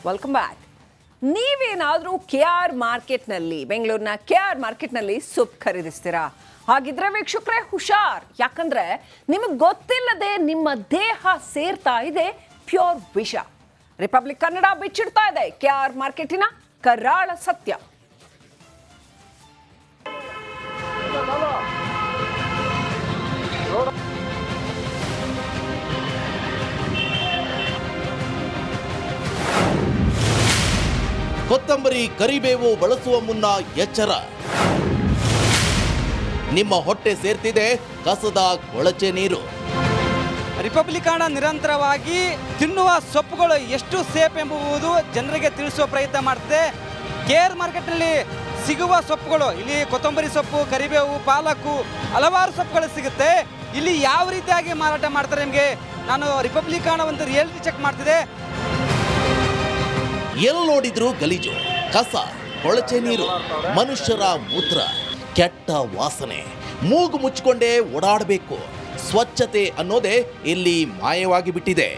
Welcome back. ನೀವೇನಾದರೂ KR ಮಾರ್ಕೆಟ್ನಲ್ಲಿ, ಬೆಂಗಳೂರಿನ KR ಮಾರ್ಕೆಟ್ನಲ್ಲಿ ಸೊಪ್ಪು ಖರೀದಿಸ್ತೀರಾ? ಹಾಗಿದ್ರೆ ವೀಕ್ಷಕರೇ ಹುಷಾರ್, ಯಾಕಂದ್ರೆ ನಿಮಗೆ ಗೊತ್ತಿಲ್ಲದೆ ನಿಮ್ಮ ದೇಹ ಸೇರ್ತಾ ಇದೆ ಪ್ಯೂರ್ ವಿಷ. ರಿಪಬ್ಲಿಕ್ ಕನ್ನಡ ಬಿಚ್ಚಿಡ್ತಾ ಇದೆ KR ಮಾರ್ಕೆಟಿನ ಕರಾಳ ಸತ್ಯ. ಕೊತ್ತಂಬರಿ, ಕರಿಬೇವು ಬಳಸುವ ಮುನ್ನ ಎಚ್ಚರ. ನಿಮ್ಮ ಹೊಟ್ಟೆ ಸೇರ್ತಿದೆ ಕಸದ ಕೊಳಚೆ ನೀರು. ರಿಪಬ್ಲಿಕ್ ಕನ್ನಡ ನಿರಂತರವಾಗಿ ತಿನ್ನುವ ಸೊಪ್ಪುಗಳು ಎಷ್ಟು ಸೇಫ್ ಎಂಬುದು ಜನರಿಗೆ ತಿಳಿಸುವ ಪ್ರಯತ್ನ ಮಾಡ್ತಿದೆ. KR ಮಾರ್ಕೆಟ್ನಲ್ಲಿ ಸಿಗುವ ಸೊಪ್ಪುಗಳು, ಇಲ್ಲಿ ಕೊತ್ತಂಬರಿ ಸೊಪ್ಪು, ಕರಿಬೇವು, ಪಾಲಕು, ಹಲವಾರು ಸೊಪ್ಪುಗಳು ಸಿಗುತ್ತೆ. ಇಲ್ಲಿ ಯಾವ ರೀತಿಯಾಗಿ ಮಾರಾಟ ಮಾಡ್ತಾರೆ ನಿಮಗೆ ನಾನು ರಿಪಬ್ಲಿಕ್ ಕನ್ನಡ ಒಂದು ರಿಯಾಲಿಟಿ ಚೆಕ್ ಮಾಡ್ತಿದೆ. ಎಲ್ಲಿ ನೋಡಿದ್ರು ಗಲೀಜು, ಕಸ, ಕೊಳಚೆ ನೀರು, ಮನುಷ್ಯರ ಮೂತ್ರ, ಕೆಟ್ಟ ವಾಸನೆ. ಮೂಗು ಮುಚ್ಚಿಕೊಂಡೇ ಓಡಾಡಬೇಕು. ಸ್ವಚ್ಛತೆ ಅನ್ನೋದೇ ಇಲ್ಲಿ ಮಾಯವಾಗಿ ಬಿಟ್ಟಿದೆ.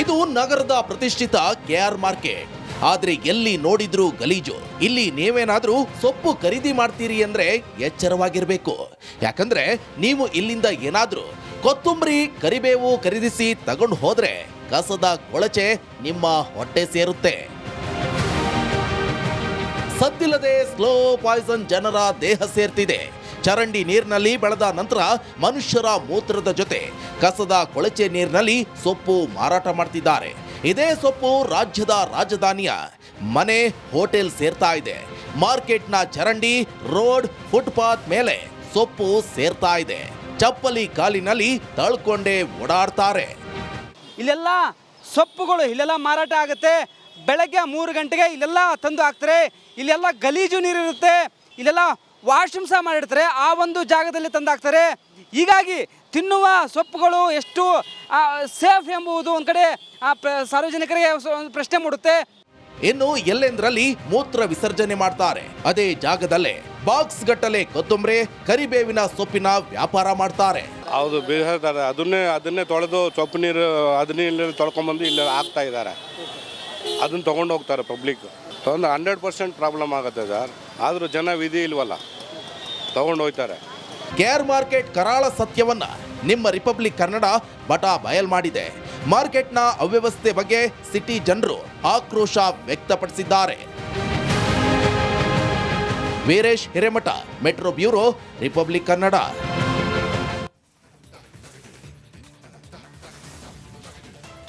ಇದು ನಗರದ ಪ್ರತಿಷ್ಠಿತ KR ಮಾರ್ಕೆಟ್. ಆದ್ರೆ ಎಲ್ಲಿ ನೋಡಿದ್ರು ಗಲೀಜು. ಇಲ್ಲಿ ನೀವೇನಾದ್ರೂ ಸೊಪ್ಪು ಖರೀದಿ ಮಾಡ್ತೀರಿ ಅಂದ್ರೆ ಎಚ್ಚರವಾಗಿರ್ಬೇಕು. ಯಾಕಂದ್ರೆ ನೀವು ಇಲ್ಲಿಂದ ಏನಾದ್ರೂ ಕೊತ್ತಂಬರಿ, ಕರಿಬೇವು ಖರೀದಿಸಿ ತಗೊಂಡು ಹೋದ್ರೆ ಕಸದ ಕೊಳಚೆ ನಿಮ್ಮ ಹೊಟ್ಟೆ ಸೇರುತ್ತೆ. ಸದ್ದಿಲ್ಲದೆ ಸ್ಲೋ ಪಾಯ್ಸನ್ ಜನರ ದೇಹ ಸೇರ್ತಿದೆ. ಚರಂಡಿ ನೀರಿನಲ್ಲಿ ಬೆಳೆದ ನಂತರ ಮನುಷ್ಯರ ಮೂತ್ರದ ಜೊತೆ ಕಸದ ಕೊಳಚೆ ನೀರಿನಲ್ಲಿ ಸೊಪ್ಪು ಮಾರಾಟ ಮಾಡ್ತಿದ್ದಾರೆ. ಇದೇ ಸೊಪ್ಪು ರಾಜ್ಯದ ರಾಜಧಾನಿಯ ಮನೆ, ಹೋಟೆಲ್ ಸೇರ್ತಾ ಇದೆ. ಮಾರ್ಕೆಟ್ನ ಚರಂಡಿ, ರೋಡ್, ಫುಟ್ಪಾತ್ ಮೇಲೆ ಸೊಪ್ಪು ಸೇರ್ತಾ ಇದೆ. ಚಪ್ಪಲಿ ಕಾಲಿನಲ್ಲಿ ತಳ್ಕೊಂಡೇ ಓಡಾಡ್ತಾರೆ. ಇಲ್ಲೆಲ್ಲ ಸೊಪ್ಪುಗಳು ಇಲ್ಲೆಲ್ಲ ಮಾರಾಟ ಆಗುತ್ತೆ. ಬೆಳಗ್ಗೆ 3 ಗಂಟೆಗೆ ಇಲ್ಲೆಲ್ಲ ತಂದು ಹಾಕ್ತಾರೆ. ಇಲ್ಲೆಲ್ಲ ಗಲೀಜು ನೀರಿರುತ್ತೆ. ಇಲ್ಲೆಲ್ಲ ವಾಶ್ರೂಮ್ ಸಹ ಮಾಡಿರ್ತಾರೆ. ಆ ಒಂದು ಜಾಗದಲ್ಲಿ ತಂದು ಹಾಕ್ತಾರೆ. ಹೀಗಾಗಿ ತಿನ್ನುವ ಸೊಪ್ಪುಗಳು ಎಷ್ಟು ಸೇಫ್ ಎಂಬುದು ಒಂದು ಕಡೆ ಸಾರ್ವಜನಿಕರಿಗೆ ಒಂದು ಪ್ರಶ್ನೆ ಮೂಡುತ್ತೆ. ಇನ್ನು ಎಲ್ಲೆಂದ್ರಲ್ಲಿ ಮೂತ್ರ ವಿಸರ್ಜನೆ ಮಾಡ್ತಾರೆ. ಅದೇ ಜಾಗದಲ್ಲೇ ಬಾಕ್ಸ್ ಗಟ್ಟಲೆ ಕೊತ್ತಂಬರಿ, ಕರಿಬೇವಿನ ಸೊಪ್ಪಿನ ವ್ಯಾಪಾರ ಮಾಡ್ತಾರೆ. ಹೌದು, ಬೀಳ್ತಾರೆ. ಅದನ್ನೇ ತೊಳೆದು ಸೊಪ್ಪು ನೀರು ಅದನ್ನೇ ತೊಳ್ಕೊಂಬಂದು ಇಲ್ಲಿ ಹಾಕ್ತಾ ಇದ್ದಾರೆ. ಅದನ್ನು ತೊಗೊಂಡು ಹೋಗ್ತಾರೆ ಪಬ್ಲಿಕ್. ತೊಗೊಂಡು 100% ಪ್ರಾಬ್ಲಮ್ ಆಗುತ್ತೆ ಸರ್. ಆದರೂ ಜನ ವಿಧಿ ಇಲ್ವಲ್ಲ, ತೊಗೊಂಡು ಹೋಗ್ತಾರೆ. KR ಮಾರ್ಕೆಟ್ ಕರಾಳ ಸತ್ಯವನ್ನ ನಿಮ್ಮ ರಿಪಬ್ಲಿಕ್ ಕನ್ನಡ ಬಯಲ್ ಮಾಡಿದೆ. ಮಾರ್ಕೆಟ್ನ ಅವ್ಯವಸ್ಥೆ ಬಗ್ಗೆ ಸಿಟಿ ಜನರು ಆಕ್ರೋಶ ವ್ಯಕ್ತಪಡಿಸಿದ್ದಾರೆ. Veeresh Hiremath, metro bureau, republic Kannada.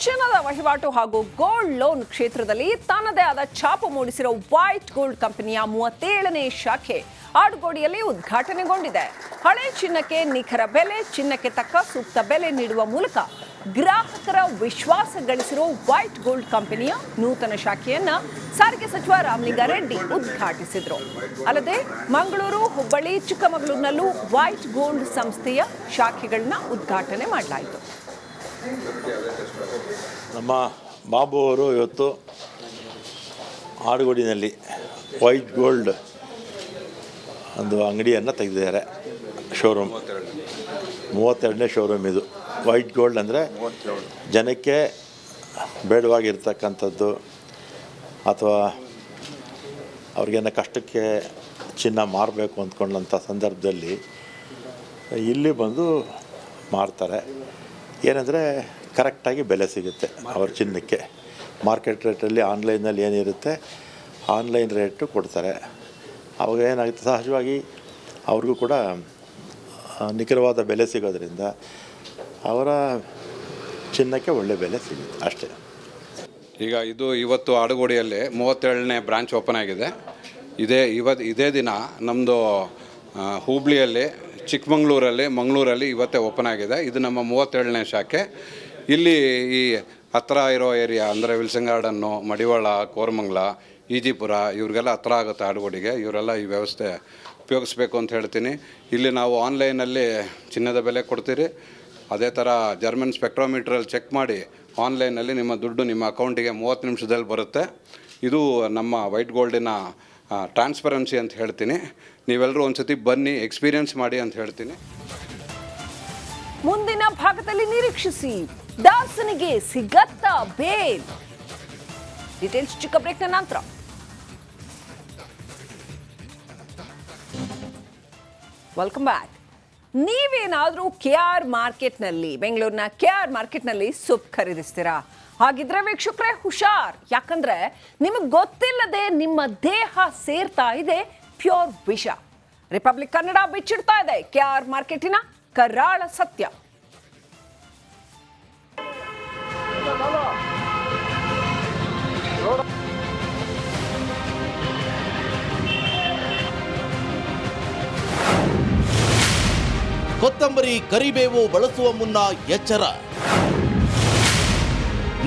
ಚಿನ್ನದ ವಹಿವಾಟು ಹಾಗೂ ಗೋಲ್ಡ್ ಲೋನ್ ಕ್ಷೇತ್ರದಲ್ಲಿ ತನ್ನದೇ ಆದ ಛಾಪು ಮೂಡಿಸಿರೋ ವೈಟ್ ಗೋಲ್ಡ್ ಕಂಪನಿಯ 37ನೇ ಶಾಖೆ ಆಡುಗೋಡಿಯಲ್ಲಿ ಉದ್ಘಾಟನೆಗೊಂಡಿದೆ. ಹಳೆ ಚಿನ್ನಕ್ಕೆ ನಿಖರ ಬೆಲೆ, ಚಿನ್ನಕ್ಕೆ ತಕ್ಕ ಸೂಕ್ತ ಬೆಲೆ ನೀಡುವ ಮೂಲಕ ಗ್ರಾಹಕರ ವಿಶ್ವಾಸ ಗಳಿಸಿರೋ ವೈಟ್ ಗೋಲ್ಡ್ ಕಂಪನಿಯ ನೂತನ ಶಾಖೆಯನ್ನ ಸಾರಿಗೆ ಸಚಿವ ರಾಮಲಿಂಗಾರೆಡ್ಡಿ ಉದ್ಘಾಟಿಸಿದ್ರು. ಅಲ್ಲದೆ ಮಂಗಳೂರು, ಹುಬ್ಬಳ್ಳಿ, ಚಿಕ್ಕಮಗಳೂರಿನಲ್ಲೂ ವೈಟ್ ಗೋಲ್ಡ್ ಸಂಸ್ಥೆಯ ಶಾಖೆಗಳನ್ನ ಉದ್ಘಾಟನೆ ಮಾಡಲಾಯಿತು. ನಮ್ಮ ಬಾಬು ಅವರು ಇವತ್ತು ಆಡುಗೋಡಿನಲ್ಲಿ ವೈಟ್ ಗೋಲ್ಡ್ ಒಂದು ಅಂಗಡಿಯನ್ನು ತೆಗೆದಿದ್ದಾರೆ. ಶೋರೂಮ್ 32ನೇ ಶೋರೂಮ್ ಇದು. ವೈಟ್ ಗೋಲ್ಡ್ ಅಂದರೆ ಜನಕ್ಕೆ ಬೇಡವಾಗಿರ್ತಕ್ಕಂಥದ್ದು ಅಥವಾ ಅವ್ರಿಗೇನೋ ಕಷ್ಟಕ್ಕೆ ಚಿನ್ನ ಮಾರಬೇಕು ಅಂದ್ಕೊಂಡಂಥ ಸಂದರ್ಭದಲ್ಲಿ ಇಲ್ಲಿ ಬಂದು ಮಾರ್ತಾರೆ. ಏನಂದರೆ ಕರೆಕ್ಟಾಗಿ ಬೆಲೆ ಸಿಗುತ್ತೆ ಅವ್ರ ಚಿನ್ನಕ್ಕೆ. ಮಾರ್ಕೆಟ್ ರೇಟಲ್ಲಿ ಆನ್ಲೈನಲ್ಲಿ ಏನಿರುತ್ತೆ ಆನ್ಲೈನ್ ರೇಟು ಕೊಡ್ತಾರೆ. ಅವಾಗ ಏನಾಗುತ್ತೆ, ಸಹಜವಾಗಿ ಅವ್ರಿಗೂ ಕೂಡ ನಿಖರವಾದ ಬೆಲೆ ಸಿಗೋದ್ರಿಂದ ಅವರ ಚಿನ್ನಕ್ಕೆ ಒಳ್ಳೆ ಬೆಲೆ ಸಿಗುತ್ತೆ ಅಷ್ಟೇ. ಈಗ ಇವತ್ತು ಆಡುಗೋಡಿಯಲ್ಲಿ 37ನೇ ಬ್ರಾಂಚ್ ಓಪನ್ ಆಗಿದೆ. ಇದೇ ದಿನ ನಮ್ಮದು ಹುಬ್ಳಿಯಲ್ಲಿ, ಚಿಕ್ಕಮಗಳೂರಲ್ಲಿ, ಮಂಗಳೂರಲ್ಲಿ ಇವತ್ತೇ ಓಪನ್ ಆಗಿದೆ. ಇದು ನಮ್ಮ 37ನೇ ಶಾಖೆ. ಇಲ್ಲಿ ಈ ಹತ್ತಿರ ಇರೋ ಏರಿಯಾ ಅಂದರೆ ವಿಲ್ಸನ್ ಗಾರ್ಡನ್ನು, ಮಡಿವಾಳ, ಕೋರಮಂಗಲ, ಈಜಿಪುರ ಇವ್ರಿಗೆಲ್ಲ ಹತ್ರ ಆಗುತ್ತೆ ಆಡುಗೋಡಿಗೆ. ಇವರೆಲ್ಲ ಈ ವ್ಯವಸ್ಥೆ ಉಪಯೋಗಿಸ್ಬೇಕು ಅಂತ ಹೇಳ್ತೀನಿ. ಇಲ್ಲಿ ನಾವು ಆನ್ಲೈನಲ್ಲಿ ಚಿನ್ನದ ಬೆಲೆ ಕೊಡ್ತೀರಿ. ಅದೇ ಥರ ಜರ್ಮನ್ ಸ್ಪೆಕ್ಟ್ರೋಮೀಟ್ರಲ್ಲಿ ಚೆಕ್ ಮಾಡಿ ಆನ್ಲೈನಲ್ಲಿ ನಿಮ್ಮ ದುಡ್ಡು ನಿಮ್ಮ ಅಕೌಂಟಿಗೆ 30 ನಿಮಿಷದಲ್ಲಿ ಬರುತ್ತೆ. ಇದು ನಮ್ಮ ವೈಟ್ ಗೋಲ್ಡಿನ ಟ್ರಾನ್ಸ್ಪರೆನ್ಸಿ ಅಂತ ಹೇಳ್ತೀನಿ. ನೀವೆಲ್ಲರೂ ಒಂದ್ಸತಿ ಬನ್ನಿ, ಎಕ್ಸ್ಪೀರಿಯನ್ಸ್ ಮಾಡಿ ಅಂತ ಹೇಳ್ತೀನಿ. ಮುಂದಿನ ಭಾಗದಲ್ಲಿ ನಿರೀಕ್ಷಿಸಿ. ದಾಸನಿಗೆ ಸಿಗತ್ತ ಬೇಲ್? ಡೀಟೇಲ್ಸ್ ಚಿಕ್ಕ ಬ್ರೇಕ್ನ ನಂತರ. Welcome back. ನೀವೇನಾದ್ರೂ KR ಮಾರ್ಕೆಟ್ನಲ್ಲಿ, ಬೆಂಗಳೂರಿನ KR ಮಾರ್ಕೆಟ್ನಲ್ಲಿ ಸೊಪ್ಪು ಖರೀದಿಸ್ತೀರಾ? ಹಾಗಿದ್ರೆ ವೀಕ್ಷಕರೇ ಹುಷಾರ್, ಯಾಕಂದ್ರೆ ನಿಮಗೆ ಗೊತ್ತಿಲ್ಲದೆ ನಿಮ್ಮ ದೇಹ ಸೇರ್ತಾ ಇದೆ ಪ್ಯೂರ್ ವಿಷ. ರಿಪಬ್ಲಿಕ್ ಕನ್ನಡ ಬಿಚ್ಚಿಡ್ತಾ ಇದೆ KR ಮಾರ್ಕೆಟಿನ ಕರಾಳ ಸತ್ಯ. ಕೊತ್ತಂಬರಿ, ಕರಿಬೇವು ಬಳಸುವ ಮುನ್ನ ಎಚ್ಚರ.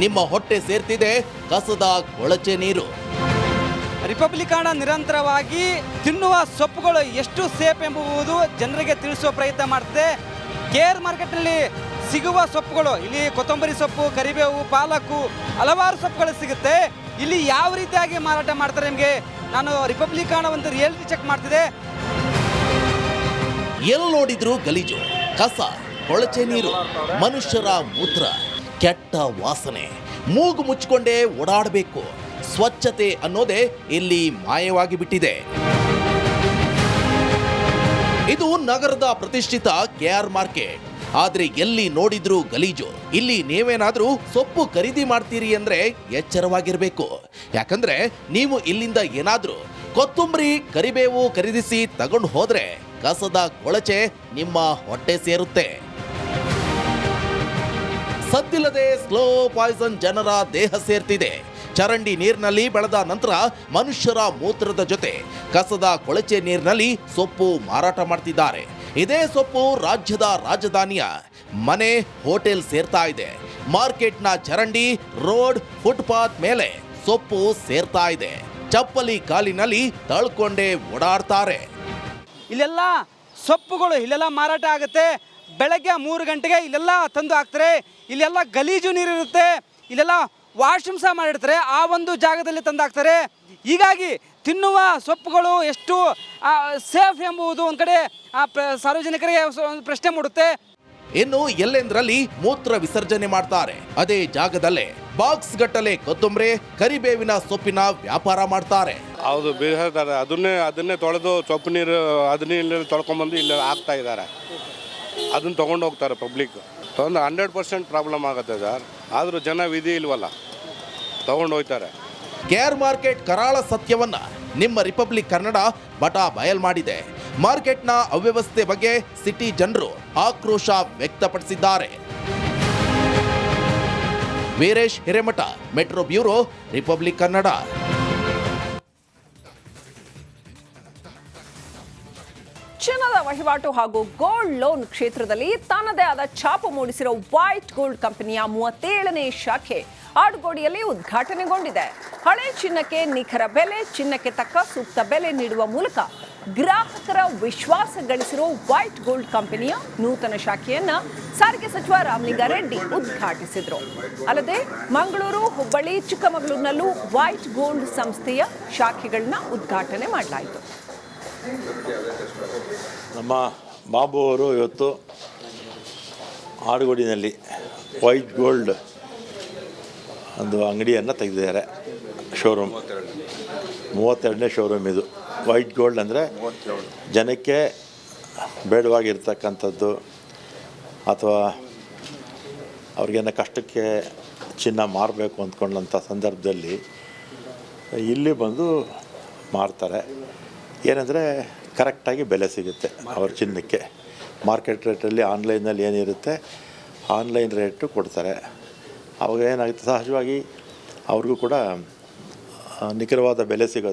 ನಿಮ್ಮ ಹೊಟ್ಟೆ ಸೇರ್ತಿದೆ ಕಸದ ಕೊಳಚೆ ನೀರು. ರಿಪಬ್ಲಿಕ್ ಕನ್ನಡ ನಿರಂತರವಾಗಿ ತಿನ್ನುವ ಸೊಪ್ಪುಗಳು ಎಷ್ಟು ಸೇಫ್ ಎಂಬುದು ಜನರಿಗೆ ತಿಳಿಸುವ ಪ್ರಯತ್ನ ಮಾಡ್ತಿದೆ. KR ಮಾರ್ಕೆಟ್ನಲ್ಲಿ ಸಿಗುವ ಸೊಪ್ಪುಗಳು, ಇಲ್ಲಿ ಕೊತ್ತಂಬರಿ ಸೊಪ್ಪು, ಕರಿಬೇವು, ಪಾಲಕು, ಹಲವಾರು ಸೊಪ್ಪುಗಳು ಸಿಗುತ್ತೆ. ಇಲ್ಲಿ ಯಾವ ರೀತಿಯಾಗಿ ಮಾರಾಟ ಮಾಡ್ತಾರೆ ನಿಮಗೆ ನಾನು ರಿಪಬ್ಲಿಕ್ ಕನ್ನಡ ಒಂದು ರಿಯಾಲಿಟಿ ಚೆಕ್ ಮಾಡ್ತಿದೆ. ಎಲ್ಲಿ ನೋಡಿದ್ರು ಗಲೀಜು, ಕಸ, ಕೊಳಚೆ ನೀರು, ಮನುಷ್ಯರ ಮೂತ್ರ, ಕೆಟ್ಟ ವಾಸನೆ. ಮೂಗು ಮುಚ್ಚಿಕೊಂಡೇ ಓಡಾಡಬೇಕು. ಸ್ವಚ್ಛತೆ ಅನ್ನೋದೇ ಇಲ್ಲಿ ಮಾಯವಾಗಿ ಬಿಟ್ಟಿದೆ. ಇದು ನಗರದ ಪ್ರತಿಷ್ಠಿತ KR ಮಾರ್ಕೆಟ್. ಆದ್ರೆ ಎಲ್ಲಿ ನೋಡಿದ್ರು ಗಲೀಜು. ಇಲ್ಲಿ ನೀವೇನಾದ್ರೂ ಸೊಪ್ಪು ಖರೀದಿ ಮಾಡ್ತೀರಿ ಅಂದ್ರೆ ಎಚ್ಚರವಾಗಿರ್ಬೇಕು. ಯಾಕಂದ್ರೆ ನೀವು ಇಲ್ಲಿಂದ ಏನಾದ್ರೂ ಕೊತ್ತಂಬರಿ, ಕರಿಬೇವು ಖರೀದಿಸಿ ತಗೊಂಡು ಹೋದ್ರೆ ಕಸದ ಕೊಳಚೆ ನಿಮ್ಮ ಹೊಟ್ಟೆ ಸೇರುತ್ತೆ. ಸದ್ದಿಲ್ಲದೆ ಸ್ಲೋ ಪಾಯ್ಸನ್ ಜನರ ದೇಹ ಸೇರ್ತಿದೆ. ಚರಂಡಿ ನೀರಿನಲ್ಲಿ ಬೆಳೆದ ನಂತರ ಮನುಷ್ಯರ ಮೂತ್ರದ ಜೊತೆ ಕಸದ ಕೊಳಚೆ ನೀರಿನಲ್ಲಿ ಸೊಪ್ಪು ಮಾರಾಟ ಮಾಡ್ತಿದ್ದಾರೆ. ಇದೇ ಸೊಪ್ಪು ರಾಜ್ಯದ ರಾಜಧಾನಿಯ ಮನೆ, ಹೋಟೆಲ್ ಸೇರ್ತಾ ಇದೆ. ಮಾರ್ಕೆಟ್ನ ಚರಂಡಿ, ರೋಡ್, ಫುಟ್ಪಾತ್ ಮೇಲೆ ಸೊಪ್ಪು ಸೇರ್ತಾ ಇದೆ. ಚಪ್ಪಲಿ ಕಾಲಿನಲ್ಲಿ ತಳ್ಕೊಂಡೇ ಓಡಾಡ್ತಾರೆ. ಇಲ್ಲೆಲ್ಲ ಸೊಪ್ಪುಗಳು ಇಲ್ಲೆಲ್ಲ ಮಾರಾಟ ಆಗುತ್ತೆ. ಬೆಳಗ್ಗೆ 3 ಗಂಟೆಗೆ ಇಲ್ಲೆಲ್ಲ ತಂದು ಹಾಕ್ತಾರೆ. ಇಲ್ಲೆಲ್ಲ ಗಲೀಜು ನೀರಿರುತ್ತೆ. ಇಲ್ಲೆಲ್ಲ ವಾಶ್ರೂಮ್ ಸಹ ಮಾಡಿರ್ತಾರೆ. ಆ ಒಂದು ಜಾಗದಲ್ಲಿ ತಂದು ಹಾಕ್ತಾರೆ. ಹೀಗಾಗಿ ತಿನ್ನುವ ಸೊಪ್ಪುಗಳು ಎಷ್ಟು ಸೇಫ್ ಎಂಬುದು ಒಂದು ಕಡೆ ಸಾರ್ವಜನಿಕರಿಗೆ ಪ್ರಶ್ನೆ ಮೂಡುತ್ತೆ. ಇನ್ನು ಎಲ್ಲೆಂದ್ರಲ್ಲಿ ಮೂತ್ರ ವಿಸರ್ಜನೆ ಮಾಡ್ತಾರೆ. ಅದೇ ಜಾಗದಲ್ಲೇ ಬಾಕ್ಸ್ ಗಟ್ಟಲೆ ಕೊತ್ತಂಬರಿ, ಕರಿಬೇವಿನ ಸೊಪ್ಪಿನ ವ್ಯಾಪಾರ ಮಾಡ್ತಾರೆ. ಹೌದು, ಬೀಳ್ತಾರೆ. ಅದನ್ನೇ ತೊಳೆದು ಸೊಪ್ಪು ನೀರು ಅದನ್ನೇ ತೊಳ್ಕೊಂಬಂದು ಇಲ್ಲಿ ಹಾಕ್ತಾ ಇದ್ದಾರೆ. ಅದನ್ನು ತೊಗೊಂಡು ಹೋಗ್ತಾರೆ ಪಬ್ಲಿಕ್. ತೊಗೊಂಡು 100% ಪ್ರಾಬ್ಲಮ್ ಆಗುತ್ತೆ ಸರ್. ಆದರೂ ಜನ ವಿಧಿ ಇಲ್ವಲ್ಲ, ತೊಗೊಂಡು ಹೋಗ್ತಾರೆ. KR ಮಾರ್ಕೆಟ್ ಕರಾಳ ಸತ್ಯವನ್ನ ನಿಮ್ಮ ರಿಪಬ್ಲಿಕ್ ಕನ್ನಡ ಬಯಲ್ ಮಾಡಿದೆ. ಮಾರ್ಕೆಟ್ನ ಅವ್ಯವಸ್ಥೆ ಬಗ್ಗೆ ಸಿಟಿ ಜನರು ಆಕ್ರೋಶ ವ್ಯಕ್ತಪಡಿಸಿದ್ದಾರೆ. Veeresh Hiremath, metro bureau, republic Kannada. ಚಿನ್ನದ ವಹಿವಾಟು ಹಾಗೂ ಗೋಲ್ಡ್ ಲೋನ್ ಕ್ಷೇತ್ರದಲ್ಲಿ ತನ್ನದೇ ಆದ ಛಾಪು ಮೂಡಿಸಿರೋ ವೈಟ್ ಗೋಲ್ಡ್ ಕಂಪನಿಯ 37ನೇ ಶಾಖೆ ಆಡುಗೋಡಿಯಲ್ಲಿ ಉದ್ಘಾಟನೆಗೊಂಡಿದೆ. ಹಳೆ ಚಿನ್ನಕ್ಕೆ ನಿಖರ ಬೆಲೆ, ಚಿನ್ನಕ್ಕೆ ತಕ್ಕ ಸೂಕ್ತ ಬೆಲೆ ನೀಡುವ ಮೂಲಕ ಗ್ರಾಹಕರ ವಿಶ್ವಾಸ ಗಳಿಸಿರೋ ವೈಟ್ ಗೋಲ್ಡ್ ಕಂಪನಿಯ ನೂತನ ಶಾಖೆಯನ್ನ ಸಾರಿಗೆ ಸಚಿವ ರಾಮಲಿಂಗಾರೆಡ್ಡಿ ಉದ್ಘಾಟಿಸಿದ್ರು. ಅಲ್ಲದೆ ಮಂಗಳೂರು, ಹುಬ್ಬಳ್ಳಿ, ಚಿಕ್ಕಮಗಳೂರಿನಲ್ಲೂ ವೈಟ್ ಗೋಲ್ಡ್ ಸಂಸ್ಥೆಯ ಶಾಖೆಗಳನ್ನ ಉದ್ಘಾಟನೆ ಮಾಡಲಾಯಿತು. ನಮ್ಮ ಬಾಬು ಅವರು ಇವತ್ತು ಆಡುಗೋಡಿನಲ್ಲಿ ವೈಟ್ ಗೋಲ್ಡ್ ಒಂದು ಅಂಗಡಿಯನ್ನು ತೆಗೆದಿದ್ದಾರೆ. ಶೋರೂಮ್ 32ನೇ ಶೋರೂಮ್ ಇದು. ವೈಟ್ ಗೋಲ್ಡ್ ಅಂದರೆ ಜನಕ್ಕೆ ಬೇಡವಾಗಿರ್ತಕ್ಕಂಥದ್ದು ಅಥವಾ ಅವ್ರಿಗೇನೋ ಕಷ್ಟಕ್ಕೆ ಚಿನ್ನ ಮಾರಬೇಕು ಅಂದ್ಕೊಂಡಂಥ ಸಂದರ್ಭದಲ್ಲಿ ಇಲ್ಲಿ ಬಂದು ಮಾರ್ತಾರೆ. ಏನಂದರೆ ಕರೆಕ್ಟಾಗಿ ಬೆಲೆ ಸಿಗುತ್ತೆ ಅವ್ರ ಚಿನ್ನಕ್ಕೆ. ಮಾರ್ಕೆಟ್ ರೇಟಲ್ಲಿ ಆನ್ಲೈನಲ್ಲಿ ಏನಿರುತ್ತೆ ಆನ್ಲೈನ್ ರೇಟು ಕೊಡ್ತಾರೆ. ಅವಾಗ ಏನಾಗುತ್ತೆ, ಸಹಜವಾಗಿ ಅವ್ರಿಗೂ ಕೂಡ ನಿಖರವಾದ ಬೆಲೆ ಸಿಗೋದು